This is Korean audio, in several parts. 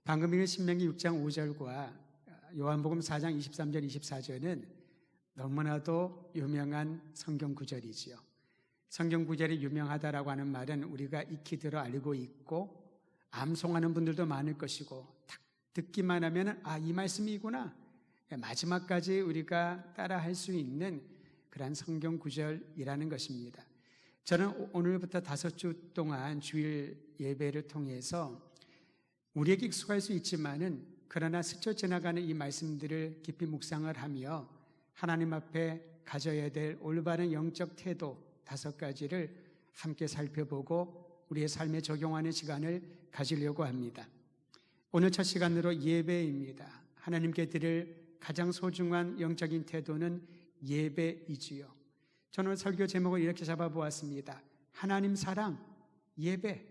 방금 읽은 신명기 6장 5절과 요한복음 4장 23절 24절은 너무나도 유명한 성경 구절이지요. 성경 구절이 유명하다라고 하는 말은 우리가 익히 들어 알고 있고 암송하는 분들도 많을 것이고 딱 듣기만 하면 이 말씀이구나, 마지막까지 우리가 따라 할 수 있는 그런 성경 구절이라는 것입니다. 저는 오늘부터 5주 동안 주일 예배를 통해서 우리에게 익숙할 수 있지만은 그러나 스쳐 지나가는 이 말씀들을 깊이 묵상을 하며 하나님 앞에 가져야 될 올바른 영적 태도 5가지를 함께 살펴보고 우리의 삶에 적용하는 시간을 가지려고 합니다. 오늘 첫 시간으로 예배입니다. 하나님께 드릴 가장 소중한 영적인 태도는 예배이지요. 저는 설교 제목을 이렇게 잡아보았습니다. 하나님 사랑, 예배.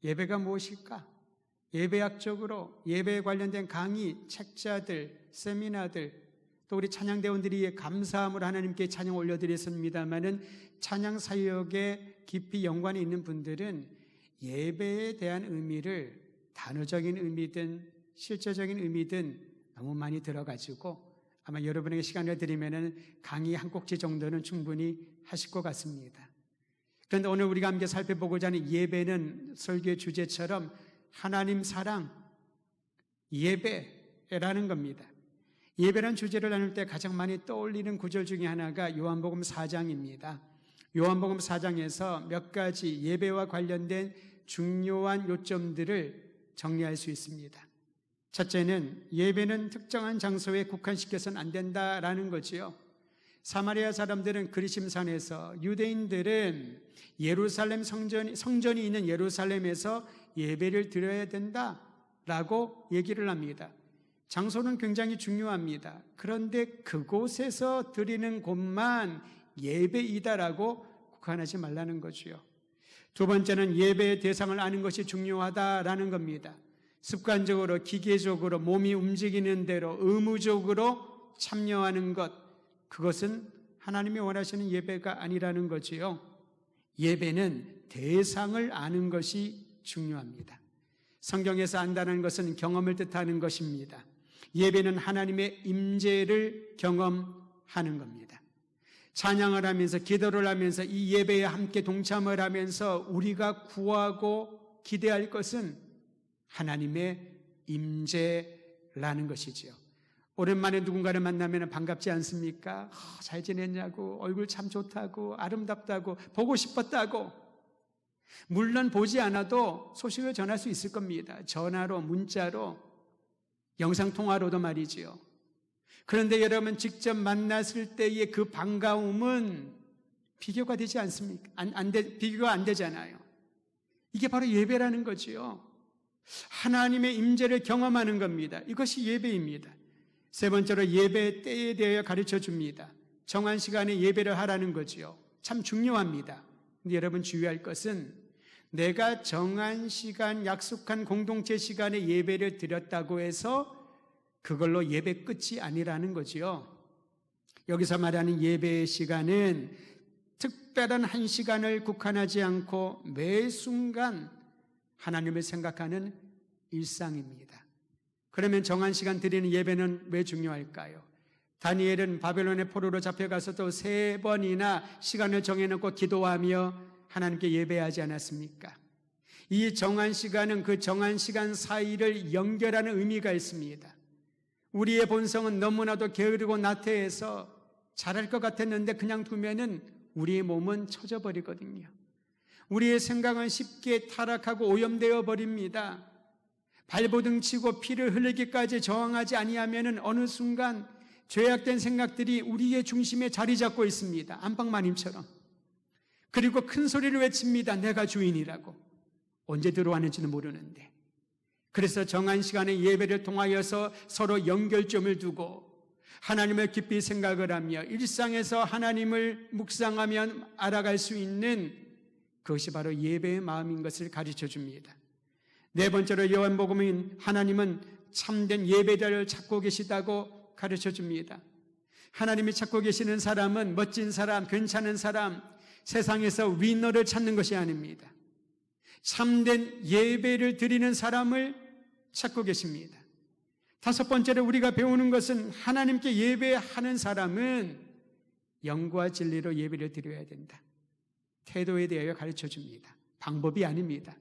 예배가 무엇일까? 예배학적으로 예배에 관련된 강의, 책자들, 세미나들, 또 우리 찬양대원들이 감사함으로 하나님께 찬양 올려드렸습니다마는 찬양 사역에 깊이 연관이 있는 분들은 예배에 대한 의미를 단어적인 의미든 실제적인 의미든 너무 많이 들어가지고 아마 여러분에게 시간을 드리면은 강의 한 꼭지 정도는 충분히 하실 것 같습니다. 그런데 오늘 우리가 함께 살펴보고자 하는 예배는 설교의 주제처럼 하나님 사랑, 예배라는 겁니다. 예배라는 주제를 나눌 때 가장 많이 떠올리는 구절 중에 하나가 요한복음 4장입니다. 요한복음 4장에서 몇 가지 예배와 관련된 중요한 요점들을 정리할 수 있습니다. 첫째는 예배는 특정한 장소에 국한시켜서는 안 된다라는 거지요. 사마리아 사람들은 그리심산에서, 유대인들은 예루살렘 성전이 있는 예루살렘에서 예배를 드려야 된다라고 얘기를 합니다. 장소는 굉장히 중요합니다. 그런데 그곳에서 드리는 곳만 예배이다라고 국한하지 말라는 거지요. 두 번째는 예배의 대상을 아는 것이 중요하다라는 겁니다. 습관적으로, 기계적으로, 몸이 움직이는 대로 의무적으로 참여하는 것, 그것은 하나님이 원하시는 예배가 아니라는 거지요. 예배는 대상을 아는 것이 중요합니다. 성경에서 안다는 것은 경험을 뜻하는 것입니다. 예배는 하나님의 임재를 경험하는 겁니다. 찬양을 하면서, 기도를 하면서, 이 예배에 함께 동참을 하면서 우리가 구하고 기대할 것은 하나님의 임재라는 것이지요. 오랜만에 누군가를 만나면 반갑지 않습니까? 잘 지냈냐고, 얼굴 참 좋다고, 아름답다고, 보고 싶었다고. 물론 보지 않아도 소식을 전할 수 있을 겁니다. 전화로, 문자로, 영상통화로도 말이지요. 그런데 여러분 직접 만났을 때의 그 반가움은 비교가 되지 않습니까? 비교가 안 되잖아요. 이게 바로 예배라는 거지요. 하나님의 임재를 경험하는 겁니다. 이것이 예배입니다. 세 번째로 예배 때에 대하여 가르쳐 줍니다. 정한 시간에 예배를 하라는 거지요. 참 중요합니다. 근데 여러분 주의할 것은 내가 정한 시간, 약속한 공동체 시간에 예배를 드렸다고 해서 그걸로 예배 끝이 아니라는 거지요. 여기서 말하는 예배의 시간은 특별한 한 시간을 국한하지 않고 매 순간 하나님을 생각하는 일상입니다. 그러면 정한 시간 드리는 예배는 왜 중요할까요? 다니엘은 바벨론의 포로로 잡혀가서도 3번이나 시간을 정해놓고 기도하며 하나님께 예배하지 않았습니까? 이 정한 시간은 그 정한 시간 사이를 연결하는 의미가 있습니다. 우리의 본성은 너무나도 게으르고 나태해서 잘할 것 같았는데 그냥 두면은 우리의 몸은 처져버리거든요. 우리의 생각은 쉽게 타락하고 오염되어 버립니다. 발버둥 치고 피를 흘리기까지 저항하지 아니하면은 어느 순간 죄악된 생각들이 우리의 중심에 자리 잡고 있습니다. 안방마님처럼. 그리고 큰 소리를 외칩니다. 내가 주인이라고. 언제 들어왔는지는 모르는데. 그래서 정한 시간에 예배를 통하여서 서로 연결점을 두고 하나님을 깊이 생각을 하며 일상에서 하나님을 묵상하며 알아갈 수 있는 그것이 바로 예배의 마음인 것을 가르쳐 줍니다. 네 번째로 요한복음은 하나님은 참된 예배자를 찾고 계시다고 가르쳐 줍니다. 하나님이 찾고 계시는 사람은 멋진 사람, 괜찮은 사람, 세상에서 위너를 찾는 것이 아닙니다. 참된 예배를 드리는 사람을 찾고 계십니다. 다섯 번째로 우리가 배우는 것은 하나님께 예배하는 사람은 영과 진리로 예배를 드려야 된다. 태도에 대하여 가르쳐 줍니다. 방법이 아닙니다.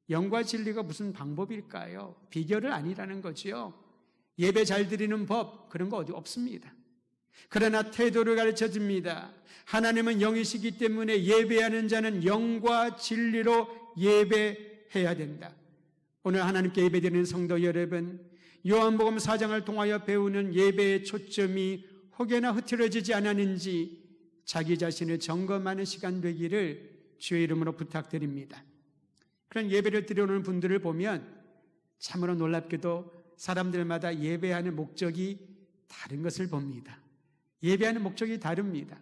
영과 진리가 무슨 방법일까요? 비결은 아니라는 거지요. 예배 잘 드리는 법 그런 거 어디 없습니다. 그러나 태도를 가르쳐 줍니다. 하나님은 영이시기 때문에 예배하는 자는 영과 진리로 예배해야 된다. 오늘 하나님께 예배드리는 성도 여러분, 요한복음 4장을 통하여 배우는 예배의 초점이 혹여나 흐트러지지 않았는지 자기 자신을 점검하는 시간 되기를 주의 이름으로 부탁드립니다. 그런 예배를 드려오는 분들을 보면 참으로 놀랍게도 사람들마다 예배하는 목적이 다른 것을 봅니다. 예배하는 목적이 다릅니다.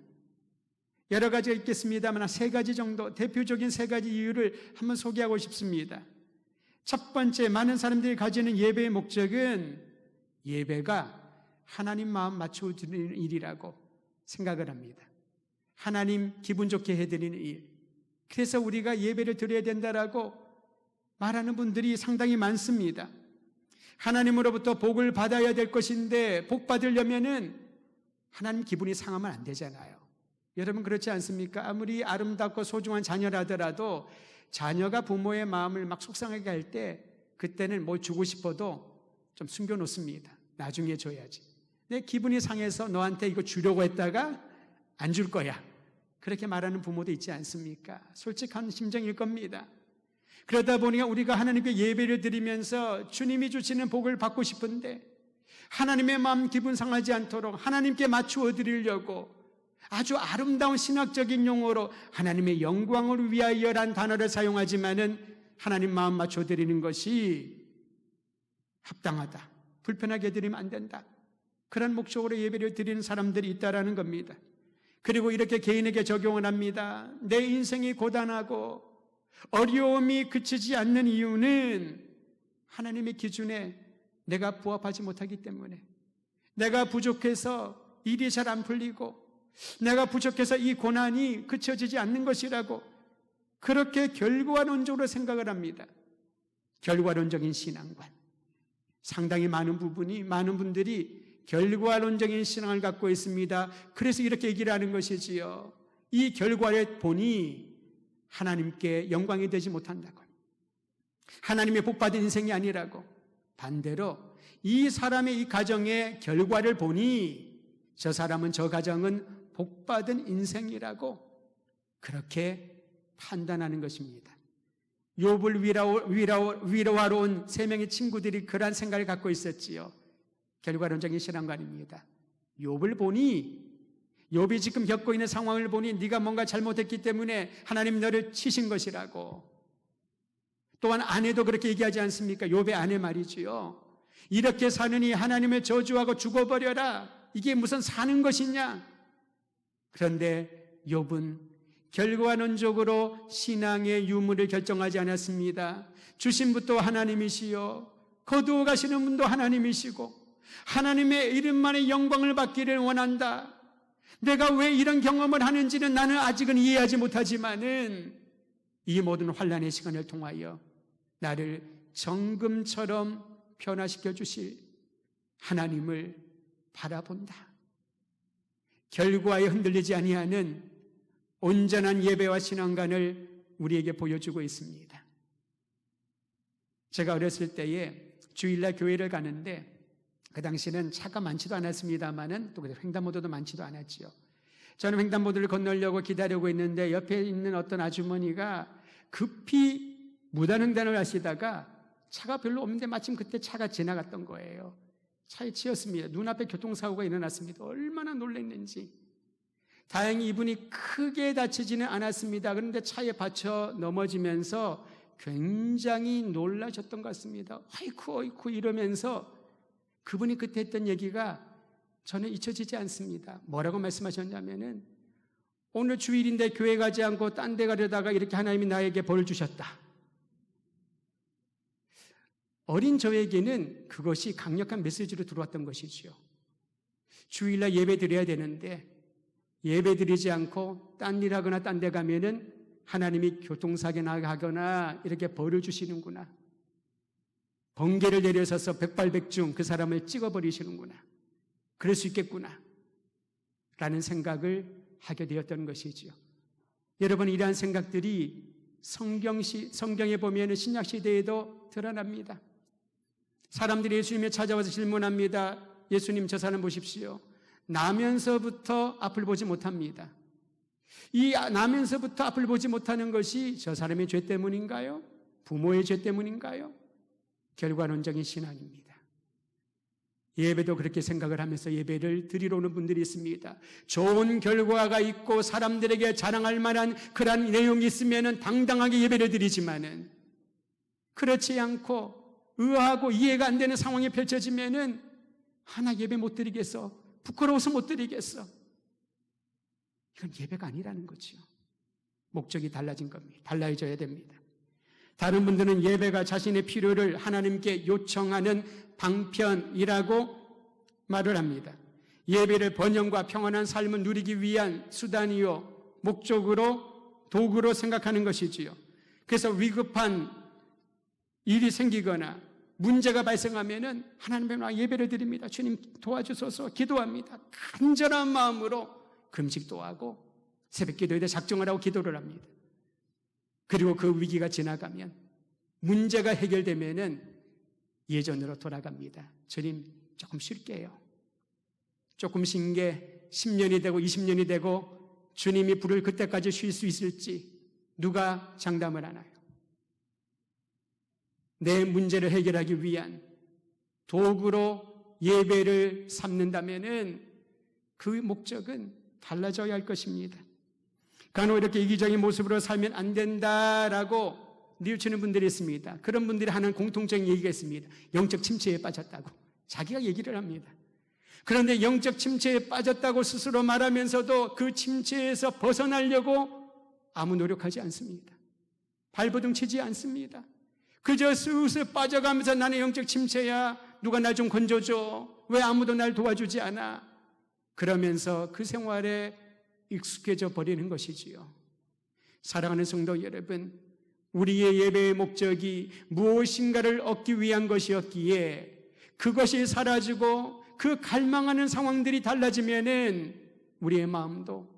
여러 가지가 있겠습니다만 세 가지 정도, 대표적인 세 가지 이유를 한번 소개하고 싶습니다. 첫 번째, 많은 사람들이 가지는 예배의 목적은 예배가 하나님 마음 맞추어 드리는 일이라고 생각을 합니다. 하나님 기분 좋게 해드리는 일. 그래서 우리가 예배를 드려야 된다라고 말하는 분들이 상당히 많습니다. 하나님으로부터 복을 받아야 될 것인데 복 받으려면은 하나님 기분이 상하면 안 되잖아요. 여러분 그렇지 않습니까? 아무리 아름답고 소중한 자녀라더라도 자녀가 부모의 마음을 막 속상하게 할 때 그때는 뭘 주고 싶어도 좀 숨겨놓습니다. 나중에 줘야지. 내 기분이 상해서 너한테 이거 주려고 했다가 안 줄 거야. 그렇게 말하는 부모도 있지 않습니까? 솔직한 심정일 겁니다. 그러다 보니까 우리가 하나님께 예배를 드리면서 주님이 주시는 복을 받고 싶은데 하나님의 마음 기분 상하지 않도록 하나님께 맞추어 드리려고 아주 아름다운 신학적인 용어로 하나님의 영광을 위하여란 단어를 사용하지만은 하나님 마음 맞춰 드리는 것이 합당하다. 불편하게 드리면 안 된다. 그런 목적으로 예배를 드리는 사람들이 있다라는 겁니다. 그리고 이렇게 개인에게 적용을 합니다. 내 인생이 고단하고 어려움이 그치지 않는 이유는 하나님의 기준에 내가 부합하지 못하기 때문에, 내가 부족해서 일이 잘 안 풀리고 내가 부족해서 이 고난이 그쳐지지 않는 것이라고 그렇게 결과론적으로 생각을 합니다. 결과론적인 신앙관. 상당히 많은 분들이 결과론적인 신앙을 갖고 있습니다. 그래서 이렇게 얘기를 하는 것이지요. 이 결과를 보니 하나님께 영광이 되지 못한다고. 하나님의 복받은 인생이 아니라고. 반대로 이 사람의 이 가정의 결과를 보니 저 사람은, 저 가정은 복받은 인생이라고 그렇게 판단하는 것입니다. 욥을 위로하러 온 세 명의 친구들이 그러한 생각을 갖고 있었지요. 결과론적인 신앙관입니다. 욥을 보니, 욥이 지금 겪고 있는 상황을 보니 네가 뭔가 잘못했기 때문에 하나님 너를 치신 것이라고. 또한 아내도 그렇게 얘기하지 않습니까? 욥의 아내 말이지요. 이렇게 사느니 하나님을 저주하고 죽어버려라. 이게 무슨 사는 것이냐? 그런데 욥은 결과론적으로 신앙의 유무를 결정하지 않았습니다. 주신 분도 하나님이시요, 거두어 가시는 분도 하나님이시고 하나님의 이름만의 영광을 받기를 원한다. 내가 왜 이런 경험을 하는지는 나는 아직은 이해하지 못하지만은 이 모든 환난의 시간을 통하여 나를 정금처럼 변화시켜 주실 하나님을 바라본다. 결과에 흔들리지 아니하는 온전한 예배와 신앙관을 우리에게 보여주고 있습니다. 제가 어렸을 때에 주일날 교회를 가는데 그 당시에는 차가 많지도 않았습니다만은 또 횡단보도도 많지도 않았지요. 저는 횡단보도를 건너려고 기다리고 있는데 옆에 있는 어떤 아주머니가 급히 무단횡단을 하시다가 차가 별로 없는데 마침 그때 차가 지나갔던 거예요. 차에 치였습니다. 눈앞에 교통사고가 일어났습니다. 얼마나 놀랐는지. 다행히 이분이 크게 다치지는 않았습니다. 그런데 차에 받쳐 넘어지면서 굉장히 놀라셨던 것 같습니다. 아이쿠 어이쿠 이러면서 그분이 그때 했던 얘기가 저는 잊혀지지 않습니다. 뭐라고 말씀하셨냐면은 오늘 주일인데 교회 가지 않고 딴 데 가려다가 이렇게 하나님이 나에게 벌을 주셨다. 어린 저에게는 그것이 강력한 메시지로 들어왔던 것이지요. 주일날 예배 드려야 되는데 예배 드리지 않고 딴 일 하거나 딴 데 가면은 하나님이 교통사고 나게 하거나 이렇게 벌을 주시는구나. 번개를 내려서서 백발백중 그 사람을 찍어버리시는구나. 그럴 수 있겠구나. 라는 생각을 하게 되었던 것이지요. 여러분, 이러한 생각들이 성경에 보면 신약 시대에도 드러납니다. 사람들이 예수님에 찾아와서 질문합니다. 예수님, 저 사람 보십시오. 나면서부터 앞을 보지 못합니다. 이 나면서부터 앞을 보지 못하는 것이 저 사람의 죄 때문인가요? 부모의 죄 때문인가요? 결과론적인 신앙입니다. 예배도 그렇게 생각을 하면서 예배를 드리러 오는 분들이 있습니다. 좋은 결과가 있고 사람들에게 자랑할 만한 그런 내용이 있으면 당당하게 예배를 드리지만은, 그렇지 않고 의아하고 이해가 안 되는 상황이 펼쳐지면은 하나 예배 못 드리겠어, 부끄러워서 못 드리겠어. 이건 예배가 아니라는 거죠. 목적이 달라진 겁니다. 달라져야 됩니다. 다른 분들은 예배가 자신의 필요를 하나님께 요청하는 방편이라고 말을 합니다. 예배를 번영과 평안한 삶을 누리기 위한 수단이요, 목적으로, 도구로 생각하는 것이지요. 그래서 위급한 일이 생기거나 문제가 발생하면은 하나님께 예배를 드립니다. 주님 도와주소서 기도합니다. 간절한 마음으로 금식도 하고 새벽 기도에 작정을 하고 기도를 합니다. 그리고 그 위기가 지나가면, 문제가 해결되면은 예전으로 돌아갑니다. 주님 조금 쉴게요. 조금 쉰 게 10년이 되고 20년이 되고 주님이 부를 그때까지 쉴 수 있을지 누가 장담을 하나요? 내 문제를 해결하기 위한 도구로 예배를 삼는다면은 그 목적은 달라져야 할 것입니다. 간혹 이렇게 이기적인 모습으로 살면 안 된다라고 뉘우치는 분들이 있습니다. 그런 분들이 하는 공통적인 얘기가 있습니다. 영적 침체에 빠졌다고 자기가 얘기를 합니다. 그런데 영적 침체에 빠졌다고 스스로 말하면서도 그 침체에서 벗어나려고 아무 노력하지 않습니다. 발버둥 치지 않습니다. 그저 슬슬 빠져가면서 나는 영적 침체야, 누가 날 좀 건져줘, 왜 아무도 날 도와주지 않아, 그러면서 그 생활에 익숙해져 버리는 것이지요. 사랑하는 성도 여러분, 우리의 예배의 목적이 무엇인가를 얻기 위한 것이었기에 그것이 사라지고 그 갈망하는 상황들이 달라지면은 우리의 마음도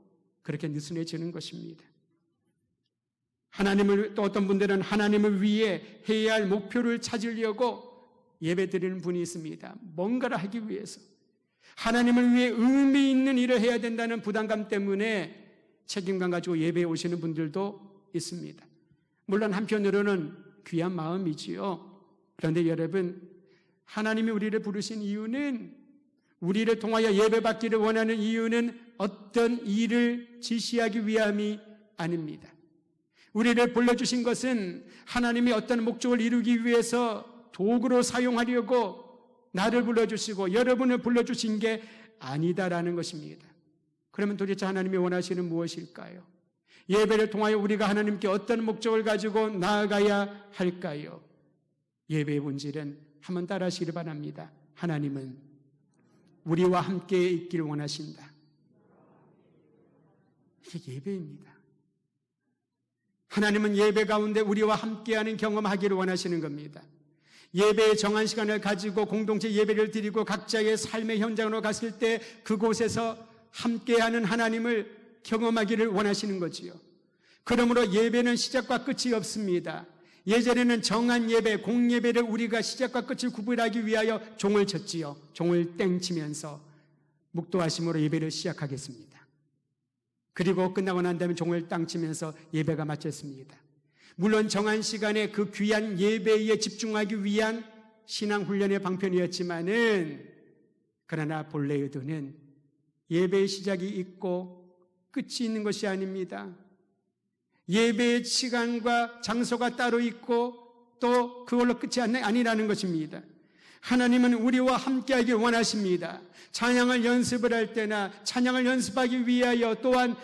그렇게 느슨해지는 것입니다. 또 어떤 분들은 하나님을 위해 해야 할 목표를 찾으려고 예배 드리는 분이 있습니다. 뭔가를 하기 위해서, 하나님을 위해 의미 있는 일을 해야 된다는 부담감 때문에 책임감 가지고 예배에 오시는 분들도 있습니다. 물론 한편으로는 귀한 마음이지요. 그런데 여러분, 하나님이 우리를 부르신 이유는, 우리를 통하여 예배받기를 원하는 이유는 어떤 일을 지시하기 위함이 아닙니다. 우리를 불러주신 것은 하나님이 어떤 목적을 이루기 위해서 도구로 사용하려고 나를 불러주시고 여러분을 불러주신 게 아니다라는 것입니다. 그러면 도대체 하나님이 원하시는 무엇일까요? 예배를 통하여 우리가 하나님께 어떤 목적을 가지고 나아가야 할까요? 예배의 본질은 한번 따라하시기를 바랍니다. 하나님은 우리와 함께 있기를 원하신다. 이게 예배입니다. 하나님은 예배 가운데 우리와 함께하는 경험하기를 원하시는 겁니다. 예배의 정한 시간을 가지고 공동체 예배를 드리고 각자의 삶의 현장으로 갔을 때 그곳에서 함께하는 하나님을 경험하기를 원하시는 거지요. 그러므로 예배는 시작과 끝이 없습니다. 예전에는 정한 예배, 공예배를 우리가 시작과 끝을 구분하기 위하여 종을 쳤지요. 종을 땡치면서 묵도하심으로 예배를 시작하겠습니다. 그리고 끝나고 난 다음에 종을 땅치면서 예배가 마쳤습니다. 물론 정한 시간에 그 귀한 예배에 집중하기 위한 신앙훈련의 방편이었지만은, 그러나 본래 의도는 예배의 시작이 있고 끝이 있는 것이 아닙니다. 예배의 시간과 장소가 따로 있고 또 그걸로 끝이 아니라는 것입니다. 하나님은 우리와 함께하길 원하십니다. 찬양을 연습을 할 때나 찬양을 연습하기 위하여 또한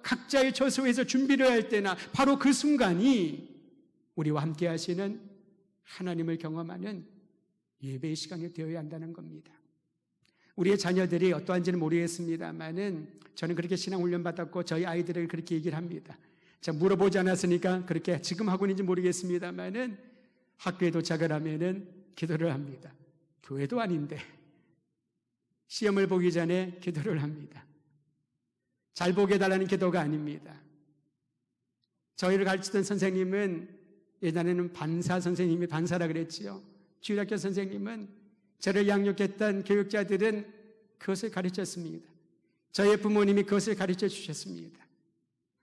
각자의 처소에서 준비를 할 때나 바로 그 순간이 우리와 함께 하시는 하나님을 경험하는 예배의 시간이 되어야 한다는 겁니다. 우리의 자녀들이 어떠한지는 모르겠습니다만은 저는 그렇게 신앙훈련 받았고 저희 아이들에게 그렇게 얘기를 합니다. 제가 물어보지 않았으니까 그렇게 지금 하고 있는지 모르겠습니다만은 학교에 도착을 하면은 기도를 합니다. 교회도 아닌데 시험을 보기 전에 기도를 합니다. 잘 보게 해달라는 기도가 아닙니다. 저희를 가르치던 선생님은 예전에는 반사 선생님이 반사라 그랬지요. 주일학교 선생님은 저를 양육했던 교육자들은 그것을 가르쳤습니다. 저의 부모님이 그것을 가르쳐 주셨습니다.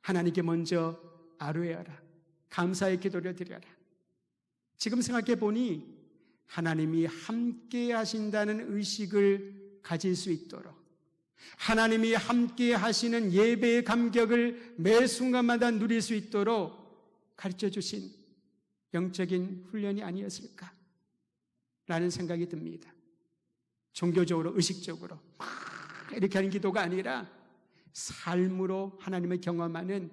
하나님께 먼저 아뢰어라. 감사의 기도를 드려라. 지금 생각해 보니 하나님이 함께 하신다는 의식을 가질 수 있도록, 하나님이 함께 하시는 예배의 감격을 매 순간마다 누릴 수 있도록 가르쳐 주신 영적인 훈련이 아니었을까 라는 생각이 듭니다. 종교적으로, 의식적으로 막 이렇게 하는 기도가 아니라 삶으로 하나님을 경험하는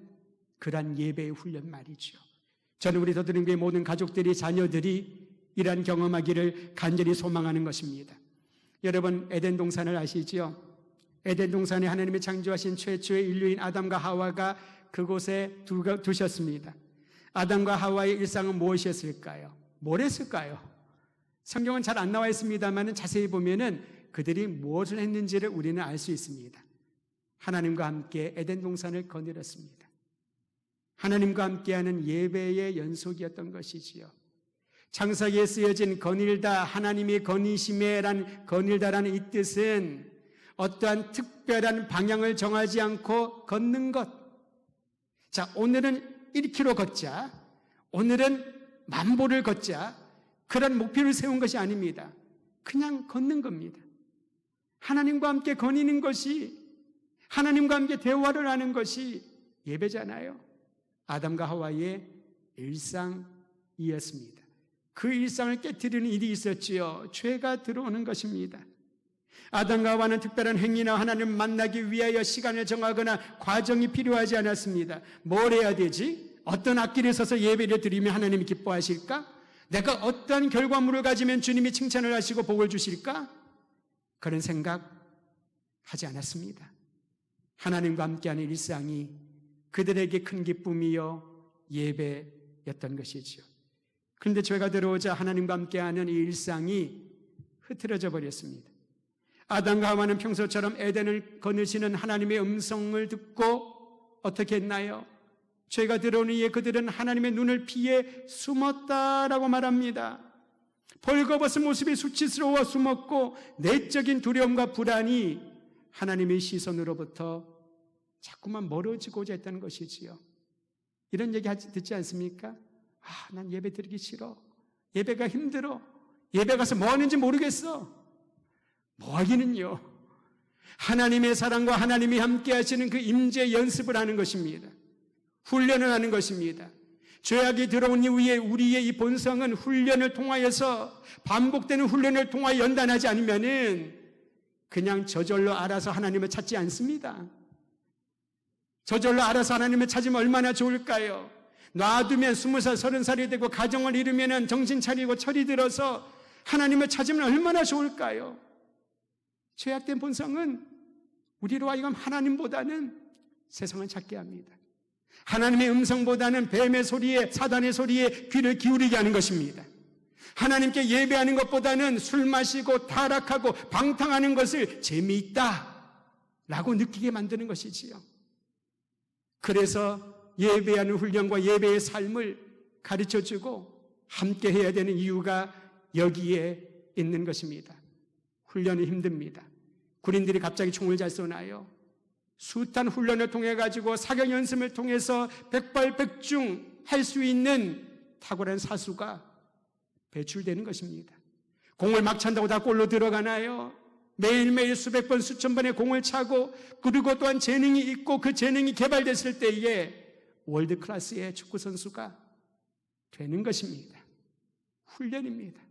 그러한 예배의 훈련 말이죠. 저는 우리 더드림교회 모든 가족들이, 자녀들이 이러한 경험하기를 간절히 소망하는 것입니다. 여러분, 에덴 동산을 아시죠? 에덴 동산에 하나님이 창조하신 최초의 인류인 아담과 하와가 그곳에 두셨습니다. 아담과 하와의 일상은 무엇이었을까요? 뭘 했을까요? 성경은 잘 안 나와 있습니다만 자세히 보면은 그들이 무엇을 했는지를 우리는 알 수 있습니다. 하나님과 함께 에덴 동산을 거닐었습니다. 하나님과 함께하는 예배의 연속이었던 것이지요. 창세기에 쓰여진 거닐다, 하나님이 거니심에란 거닐다라는 이 뜻은 어떠한 특별한 방향을 정하지 않고 걷는 것. 자, 오늘은 1km 걷자, 오늘은 10,000보를 걷자, 그런 목표를 세운 것이 아닙니다. 그냥 걷는 겁니다. 하나님과 함께 거니는 것이, 하나님과 함께 대화를 하는 것이 예배잖아요. 아담과 하와의 일상이었습니다. 그 일상을 깨트리는 일이 있었지요. 죄가 들어오는 것입니다. 아담과 하와는 특별한 행위나 하나님을 만나기 위하여 시간을 정하거나 과정이 필요하지 않았습니다. 뭘 해야 되지? 어떤 악기를 써서 예배를 드리면 하나님이 기뻐하실까? 내가 어떤 결과물을 가지면 주님이 칭찬을 하시고 복을 주실까? 그런 생각 하지 않았습니다. 하나님과 함께하는 일상이 그들에게 큰 기쁨이요 예배였던 것이죠. 그런데 죄가 들어오자 하나님과 함께하는 이 일상이 흐트러져 버렸습니다. 아담과 하와는 평소처럼 에덴을 거느시는 하나님의 음성을 듣고 어떻게 했나요? 죄가 들어오는 이에 그들은 하나님의 눈을 피해 숨었다라고 말합니다. 벌거벗은 모습이 수치스러워 숨었고 내적인 두려움과 불안이 하나님의 시선으로부터 자꾸만 멀어지고자 했다는 것이지요. 이런 얘기 듣지 않습니까? 난 예배 드리기 싫어. 예배가 힘들어. 예배 가서 뭐 하는지 모르겠어. 뭐 하기는요. 하나님의 사랑과 하나님이 함께 하시는 그 임재 연습을 하는 것입니다. 훈련을 하는 것입니다. 죄악이 들어온 이후에 우리의 이 본성은 훈련을 통하여서, 반복되는 훈련을 통하여 연단하지 않으면은 그냥 저절로 알아서 하나님을 찾지 않습니다. 저절로 알아서 하나님을 찾으면 얼마나 좋을까요? 놔두면 20살, 30살이 되고 가정을 이루면 정신 차리고 철이 들어서 하나님을 찾으면 얼마나 좋을까요? 죄악된 본성은 우리로 하여금 하나님보다는 세상을 찾게 합니다. 하나님의 음성보다는 뱀의 소리에, 사단의 소리에 귀를 기울이게 하는 것입니다. 하나님께 예배하는 것보다는 술 마시고 타락하고 방탕하는 것을 재미있다라고 느끼게 만드는 것이지요. 그래서 예배하는 훈련과 예배의 삶을 가르쳐주고 함께 해야 되는 이유가 여기에 있는 것입니다. 훈련이 힘듭니다. 군인들이 갑자기 총을 잘 쏘나요? 숱한 훈련을 통해 가지고 사격 연습을 통해서 백발백중 할 수 있는 탁월한 사수가 배출되는 것입니다. 공을 막 찬다고 다 골로 들어가나요? 매일매일 수백 번, 수천 번의 공을 차고, 그리고 또한 재능이 있고 그 재능이 개발됐을 때에 월드 클래스의 축구 선수가 되는 것입니다. 훈련입니다.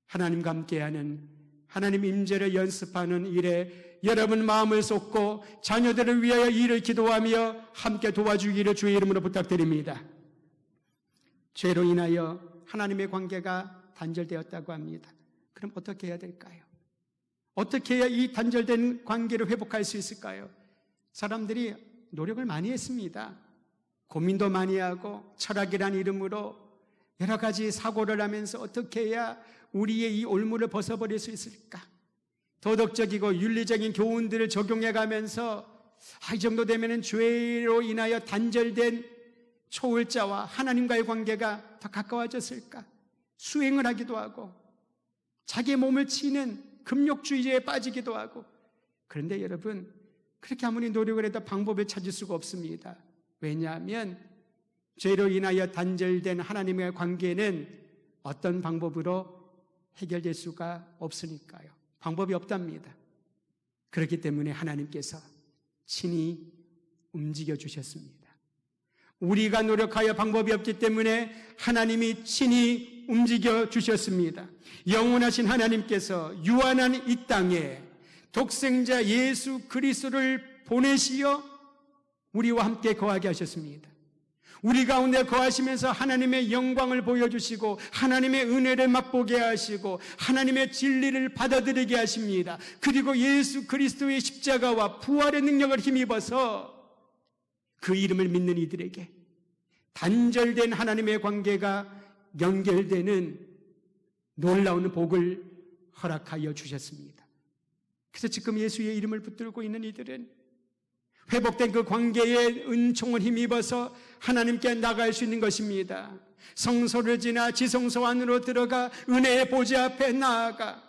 하나님과 함께하는 하나님 임재를 연습하는 일에 여러분 마음을 쏟고 자녀들을 위하여 일을 기도하며 함께 도와주기를 주의 이름으로 부탁드립니다. 죄로 인하여 하나님의 관계가 단절되었다고 합니다. 그럼 어떻게 해야 될까요? 어떻게 해야 이 단절된 관계를 회복할 수 있을까요? 사람들이 노력을 많이 했습니다. 고민도 많이 하고 철학이란 이름으로 여러 가지 사고를 하면서 어떻게 해야 우리의 이 올무를 벗어버릴 수 있을까? 도덕적이고 윤리적인 교훈들을 적용해 가면서 이 정도 되면은 죄로 인하여 단절된 초월자와 하나님과의 관계가 더 가까워졌을까? 수행을 하기도 하고 자기의 몸을 치는 금욕주의에 빠지기도 하고. 그런데 여러분, 그렇게 아무리 노력을 해도 방법을 찾을 수가 없습니다. 왜냐하면 죄로 인하여 단절된 하나님과의 관계는 어떤 방법으로 해결될 수가 없으니까요. 방법이 없답니다. 그렇기 때문에 하나님께서 친히 움직여 주셨습니다. 우리가 노력하여 방법이 없기 때문에 하나님이 친히 움직여 주셨습니다. 영원하신 하나님께서 유한한 이 땅에 독생자 예수 그리스도를 보내시어 우리와 함께 거하게 하셨습니다. 우리 가운데 거하시면서 하나님의 영광을 보여주시고 하나님의 은혜를 맛보게 하시고 하나님의 진리를 받아들이게 하십니다. 그리고 예수 그리스도의 십자가와 부활의 능력을 힘입어서 그 이름을 믿는 이들에게 단절된 하나님의 관계가 연결되는 놀라운 복을 허락하여 주셨습니다. 그래서 지금 예수의 이름을 붙들고 있는 이들은 회복된 그 관계의 은총을 힘입어서 하나님께 나갈 수 있는 것입니다. 성소를 지나 지성소 안으로 들어가 은혜의 보좌 앞에 나아가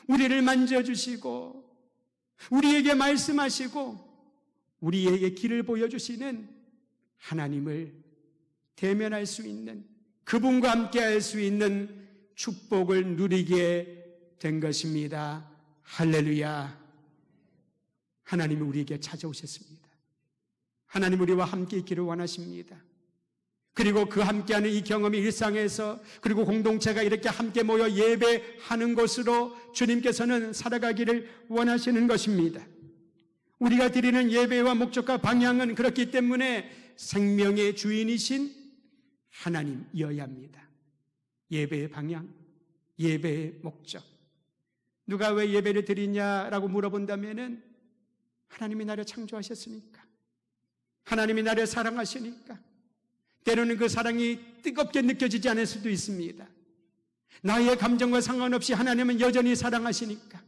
우리를 만져주시고 우리에게 말씀하시고 우리에게 길을 보여주시는 하나님을 대면할 수 있는, 그분과 함께 할 수 있는 축복을 누리게 된 것입니다. 할렐루야. 하나님이 우리에게 찾아오셨습니다. 하나님 우리와 함께 있기를 원하십니다. 그리고 그 함께하는 이 경험이 일상에서, 그리고 공동체가 이렇게 함께 모여 예배하는 곳으로 주님께서는 살아가기를 원하시는 것입니다. 우리가 드리는 예배와 목적과 방향은 그렇기 때문에 생명의 주인이신 하나님이어야 합니다. 예배의 방향, 예배의 목적. 누가 왜 예배를 드리냐라고 물어본다면은 하나님이 나를 창조하셨으니까, 하나님이 나를 사랑하시니까. 때로는 그 사랑이 뜨겁게 느껴지지 않을 수도 있습니다. 나의 감정과 상관없이 하나님은 여전히 사랑하시니까.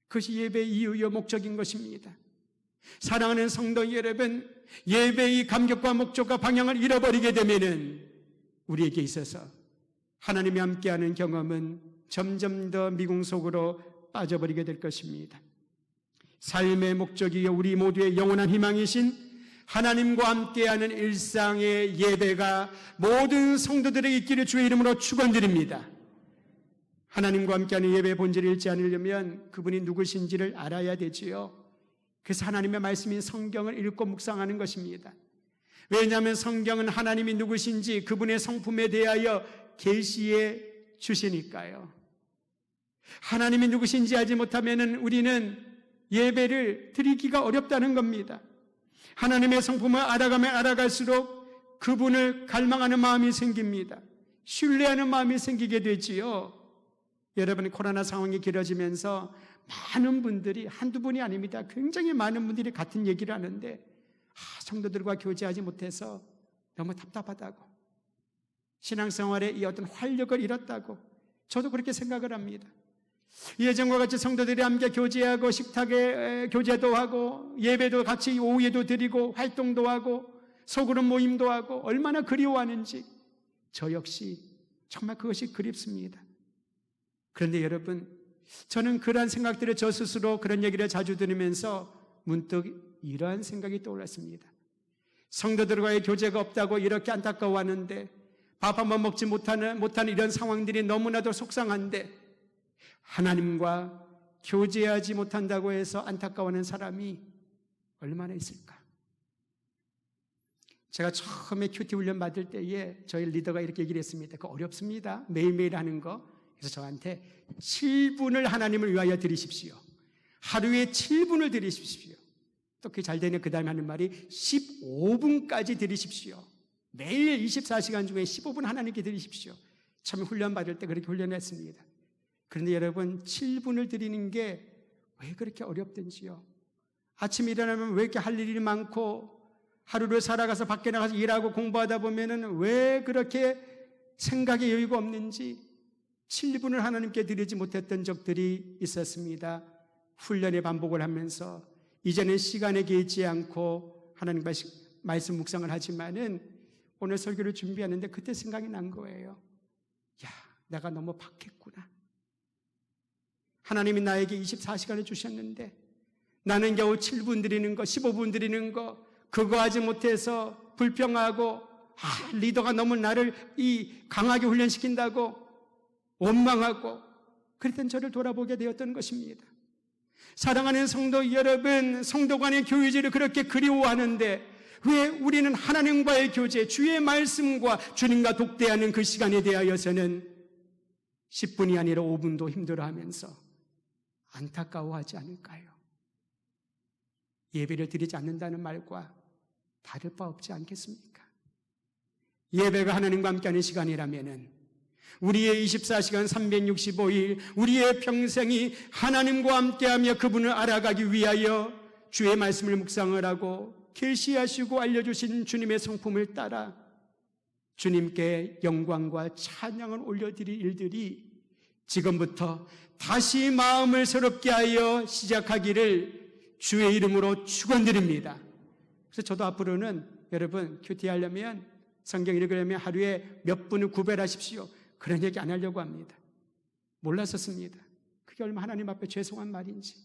그것이 예배의 이유요 목적인 것입니다. 사랑하는 성도 여러분, 예배의 감격과 목적과 방향을 잃어버리게 되면은 우리에게 있어서 하나님이 함께하는 경험은 점점 더 미궁 속으로 빠져버리게 될 것입니다. 삶의 목적이요 우리 모두의 영원한 희망이신 하나님과 함께하는 일상의 예배가 모든 성도들에게 있기를 주의 이름으로 축원드립니다. 하나님과 함께하는 예배의 본질을 잃지 않으려면 그분이 누구신지를 알아야 되지요. 그래서 하나님의 말씀인 성경을 읽고 묵상하는 것입니다. 왜냐하면 성경은 하나님이 누구신지 그분의 성품에 대하여 계시해 주시니까요. 하나님이 누구신지 알지 못하면 우리는 예배를 드리기가 어렵다는 겁니다. 하나님의 성품을 알아가면 알아갈수록 그분을 갈망하는 마음이 생깁니다. 신뢰하는 마음이 생기게 되지요. 여러분, 코로나 상황이 길어지면서 많은 분들이, 한두 분이 아닙니다. 굉장히 많은 분들이 같은 얘기를 하는데 성도들과 교제하지 못해서 너무 답답하다고, 신앙생활에 이 어떤 활력을 잃었다고. 저도 그렇게 생각을 합니다. 예전과 같이 성도들이 함께 교제하고 식탁에 교제도 하고 예배도 같이 오후에도 드리고 활동도 하고 소그룹 모임도 하고 얼마나 그리워하는지 저 역시 정말 그것이 그립습니다. 그런데 여러분, 저는 그러한 생각들을 저 스스로 그런 얘기를 자주 들으면서 문득 이러한 생각이 떠올랐습니다. 성도들과의 교제가 없다고 이렇게 안타까워하는데, 밥 한 번 먹지 못하는 이런 상황들이 너무나도 속상한데 하나님과 교제하지 못한다고 해서 안타까워하는 사람이 얼마나 있을까? 제가 처음에 큐티 훈련 받을 때에 저희 리더가 이렇게 얘기를 했습니다. 그거 어렵습니다. 매일매일 하는 거. 그래서 저한테 7분을 하나님을 위하여 드리십시오. 하루에 7분을 드리십시오. 또 그게 잘 되면 그 다음에 하는 말이 15분까지 드리십시오. 매일 24시간 중에 15분 하나님께 드리십시오. 참 훈련 받을 때 그렇게 훈련했습니다. 그런데 여러분, 7분을 드리는 게 왜 그렇게 어렵든지요. 아침에 일어나면 왜 이렇게 할 일이 많고, 하루를 살아가서 밖에 나가서 일하고 공부하다 보면은 왜 그렇게 생각에 여유가 없는지, 7분을 하나님께 드리지 못했던 적들이 있었습니다. 훈련의 반복을 하면서 이제는 시간에 개의치 않고 하나님 말씀 묵상을 하지만은 오늘 설교를 준비하는데 그때 생각이 난 거예요. 야, 내가 너무 박했구나. 하나님이 나에게 24시간을 주셨는데 나는 겨우 7분 드리는 거, 15분 드리는 거, 그거 하지 못해서 불평하고 리더가 너무 나를 강하게 훈련시킨다고 원망하고 그랬던 저를 돌아보게 되었던 것입니다. 사랑하는 성도 여러분, 성도 간의 교제를 그렇게 그리워하는데 왜 우리는 하나님과의 교제, 주의 말씀과 주님과 독대하는 그 시간에 대하여서는 10분이 아니라 5분도 힘들어하면서 안타까워하지 않을까요? 예배를 드리지 않는다는 말과 다를 바 없지 않겠습니까? 예배가 하나님과 함께하는 시간이라면은 우리의 24시간 365일 우리의 평생이 하나님과 함께하며 그분을 알아가기 위하여 주의 말씀을 묵상을 하고 계시하시고 알려주신 주님의 성품을 따라 주님께 영광과 찬양을 올려드릴 일들이 지금부터 다시 마음을 새롭게 하여 시작하기를 주의 이름으로 축원드립니다. 그래서 저도 앞으로는 여러분 큐티하려면 성경 읽으려면 하루에 몇 분을 구별하십시오. 그런 얘기 안 하려고 합니다. 몰랐었습니다. 그게 얼마나 하나님 앞에 죄송한 말인지,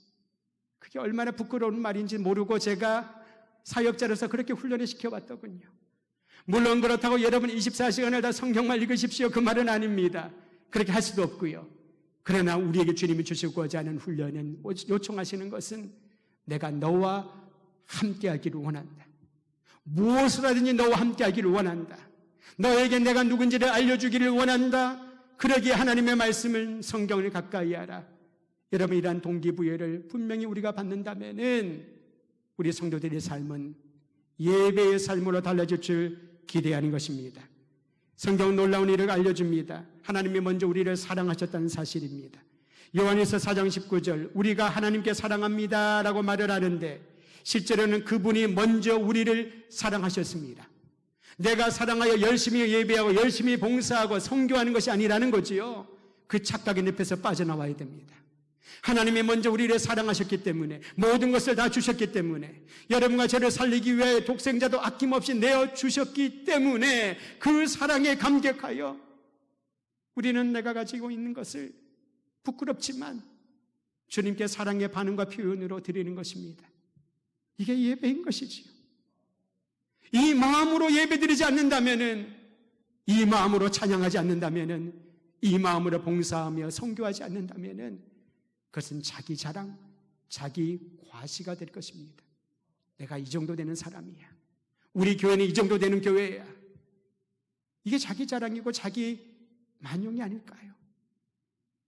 그게 얼마나 부끄러운 말인지 모르고 제가 사역자로서 그렇게 훈련을 시켜왔더군요. 물론 그렇다고 여러분 24시간을 다 성경만 읽으십시오, 그 말은 아닙니다. 그렇게 할 수도 없고요. 그러나 우리에게 주님이 주시고자 하는 훈련은, 요청하시는 것은 내가 너와 함께하기를 원한다. 무엇을 하든지 너와 함께하기를 원한다. 너에게 내가 누군지를 알려주기를 원한다. 그러기에 하나님의 말씀을, 성경을 가까이 하라. 여러분, 이러한 동기부여를 분명히 우리가 받는다면은 우리 성도들의 삶은 예배의 삶으로 달라질 줄 기대하는 것입니다. 성경은 놀라운 일을 알려줍니다. 하나님이 먼저 우리를 사랑하셨다는 사실입니다. 요한일서 4장 19절, 우리가 하나님께 사랑합니다 라고 말을 하는데 실제로는 그분이 먼저 우리를 사랑하셨습니다. 내가 사랑하여 열심히 예배하고 열심히 봉사하고 선교하는 것이 아니라는 거지요. 그 착각의 늪에서 빠져나와야 됩니다. 하나님이 먼저 우리를 사랑하셨기 때문에, 모든 것을 다 주셨기 때문에, 여러분과 저를 살리기 위해 독생자도 아낌없이 내어주셨기 때문에 그 사랑에 감격하여 우리는 내가 가지고 있는 것을 부끄럽지만 주님께 사랑의 반응과 표현으로 드리는 것입니다. 이게 예배인 것이지요. 이 마음으로 예배드리지 않는다면은, 이 마음으로 찬양하지 않는다면은, 이 마음으로 봉사하며 선교하지 않는다면은 그것은 자기 자랑, 자기 과시가 될 것입니다. 내가 이 정도 되는 사람이야. 우리 교회는 이 정도 되는 교회야. 이게 자기 자랑이고 자기 만용이 아닐까요?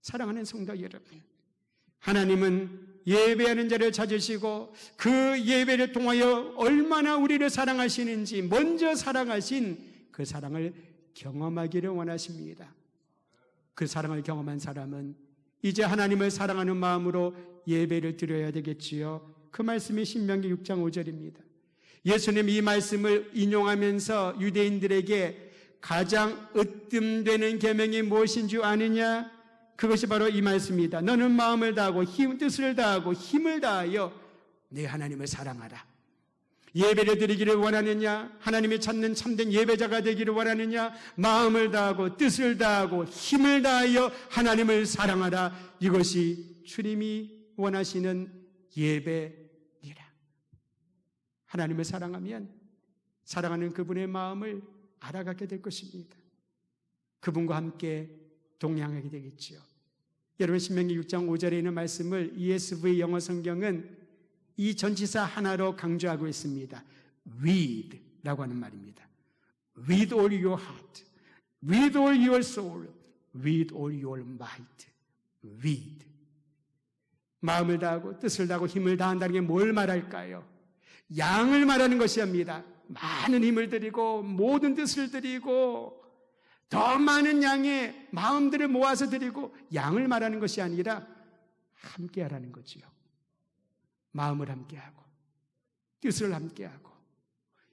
사랑하는 성도 여러분, 하나님은 예배하는 자를 찾으시고 그 예배를 통하여 얼마나 우리를 사랑하시는지 먼저 사랑하신 그 사랑을 경험하기를 원하십니다. 그 사랑을 경험한 사람은 이제 하나님을 사랑하는 마음으로 예배를 드려야 되겠지요. 그 말씀이 신명기 6장 5절입니다. 예수님이 이 말씀을 인용하면서 유대인들에게 가장 으뜸되는 계명이 무엇인 줄 아느냐? 그것이 바로 이 말씀이다. 너는 마음을 다하고 뜻을 다하고 힘을 다하여 내 하나님을 사랑하라. 예배를 드리기를 원하느냐? 하나님이 찾는 참된 예배자가 되기를 원하느냐? 마음을 다하고 뜻을 다하고 힘을 다하여 하나님을 사랑하라. 이것이 주님이 원하시는 예배니라. 하나님을 사랑하면 사랑하는 그분의 마음을 알아가게 될 것입니다. 그분과 함께 동행하게 되겠지요. 여러분, 신명기 6장 5절에 있는 말씀을 ESV 영어 성경은 이 전치사 하나로 강조하고 있습니다. With 라고 하는 말입니다. With all your heart, with all your soul, with all your might. With. 마음을 다하고 뜻을 다하고 힘을 다한다는 게 뭘 말할까요? 양을 말하는 것이옵니다. 많은 힘을 들이고 모든 뜻을 들이고 더 많은 양의 마음들을 모아서 드리고, 양을 말하는 것이 아니라 함께하라는 거지요. 마음을 함께하고 뜻을 함께하고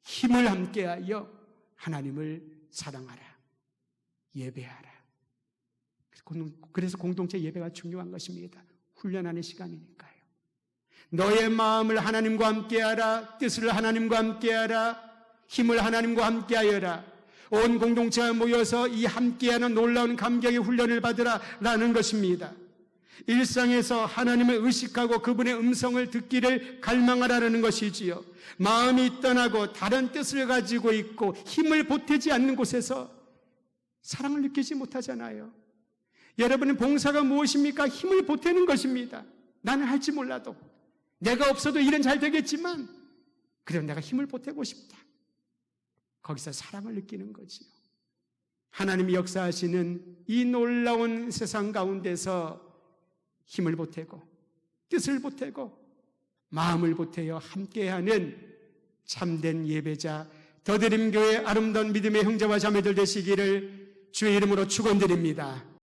힘을 함께하여 하나님을 사랑하라, 예배하라. 그래서 공동체 예배가 중요한 것입니다. 훈련하는 시간이니까요. 너의 마음을 하나님과 함께하라. 뜻을 하나님과 함께하라. 힘을 하나님과 함께하여라. 온 공동체가 모여서 이 함께하는 놀라운 감격의 훈련을 받으라 라는 것입니다. 일상에서 하나님을 의식하고 그분의 음성을 듣기를 갈망하라는 것이지요. 마음이 떠나고 다른 뜻을 가지고 있고 힘을 보태지 않는 곳에서 사랑을 느끼지 못하잖아요. 여러분의 봉사가 무엇입니까? 힘을 보태는 것입니다. 나는 할지 몰라도 내가 없어도 일은 잘 되겠지만 그래도 내가 힘을 보태고 싶다. 거기서 사랑을 느끼는 거지요. 하나님이 역사하시는 이 놀라운 세상 가운데서 힘을 보태고 뜻을 보태고 마음을 보태어 함께하는 참된 예배자 더드림교회 아름다운 믿음의 형제와 자매들 되시기를 주의 이름으로 축원드립니다.